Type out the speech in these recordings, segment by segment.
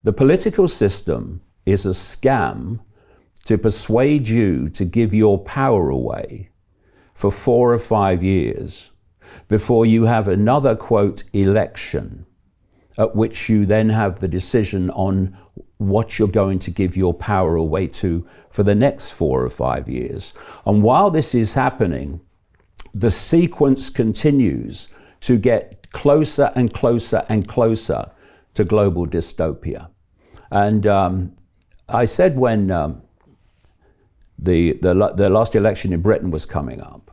The political system is a scam to persuade you to give your power away for 4 or 5 years before you have another, quote, election, at which you then have the decision on what you're going to give your power away to for the next 4 or 5 years. And while this is happening, the sequence continues to get closer and closer and closer to global dystopia. And I said when the last election in Britain was coming up,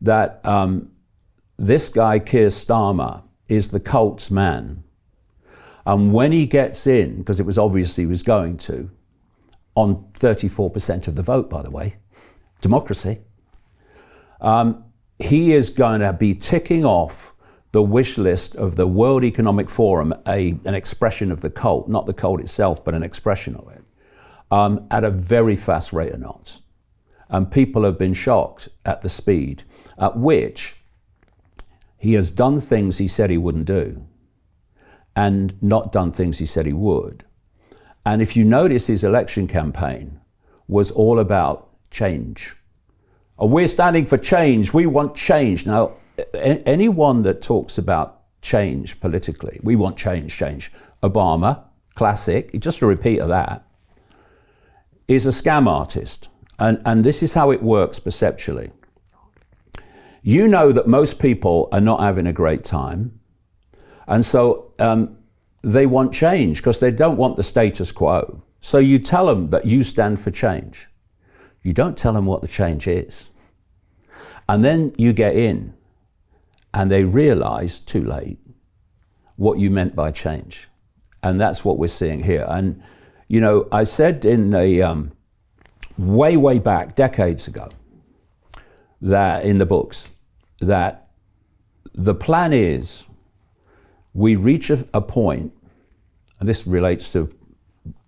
that this guy, Keir Starmer, is the cult's man. And when he gets in, because it was obvious he was going to, on 34% of the vote, by the way, democracy, he is going to be ticking off the wish list of the World Economic Forum, an expression of the cult, not the cult itself, but an expression of it, at a very fast rate of knots. And people have been shocked at the speed at which he has done things he said he wouldn't do and not done things he said he would. And if you notice, his election campaign was all about change. Oh, we're standing for change. We want change. Now, anyone that talks about change politically, we want change. Obama, classic, just a repeat of that, is a scam artist. And this is how it works perceptually. You know that most people are not having a great time. And so they want change because they don't want the status quo. So you tell them that you stand for change. You don't tell them what the change is. And then you get in and they realize too late what you meant by change. And that's what we're seeing here. And, you know, I said in the way back, decades ago, that in the books, that the plan is we reach a point, and this relates to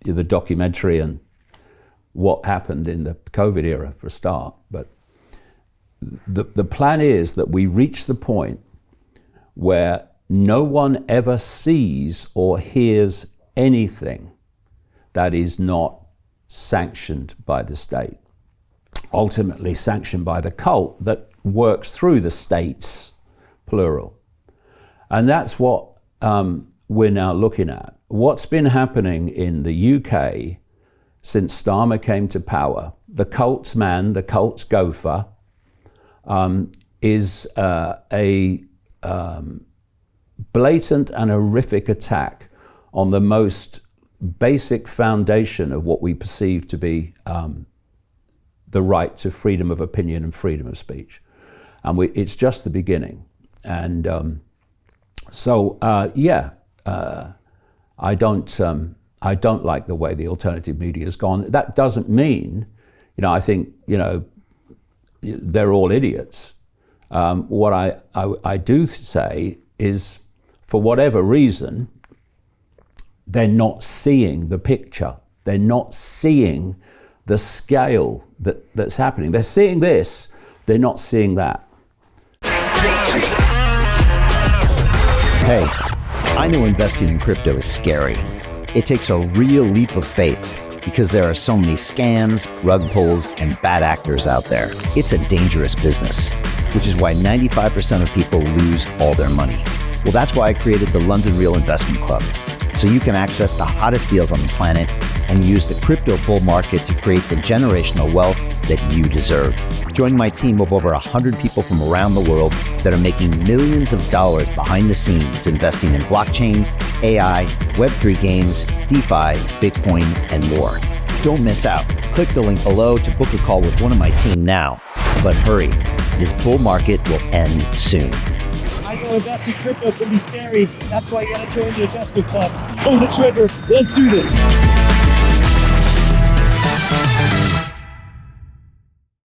the documentary and what happened in the COVID era for a start, but the plan is that we reach the point where no one ever sees or hears anything that is not sanctioned by the state, ultimately sanctioned by the cult that works through the states, plural. And that's what we're now looking at. What's been happening in the UK since Starmer came to power, the cult's man, the cult's gopher, is a blatant and horrific attack on the most basic foundation of what we perceive to be the right to freedom of opinion and freedom of speech. And it's just the beginning. And I don't like the way the alternative media has gone. That doesn't mean, you know, I think, you know, they're all idiots. What I do say is, for whatever reason, they're not seeing the picture. They're not seeing the scale that's happening. They're seeing this, they're not seeing that. Hey, I know investing in crypto is scary. It takes a real leap of faith because there are so many scams, rug pulls, and bad actors out there. It's a dangerous business, which is why 95% of people lose all their money. Well, that's why I created the London Real Investment Club, so you can access the hottest deals on the planet and use the crypto bull market to create the generational wealth that you deserve. Join my team of over 100 people from around the world that are making millions of dollars behind the scenes investing in blockchain, AI, Web3 games, DeFi, Bitcoin, and more. Don't miss out. Click the link below to book a call with one of my team now. But hurry, this bull market will end soon. I know investing crypto can be scary. That's why you gotta join the investment club. Pull the trigger. Let's do this.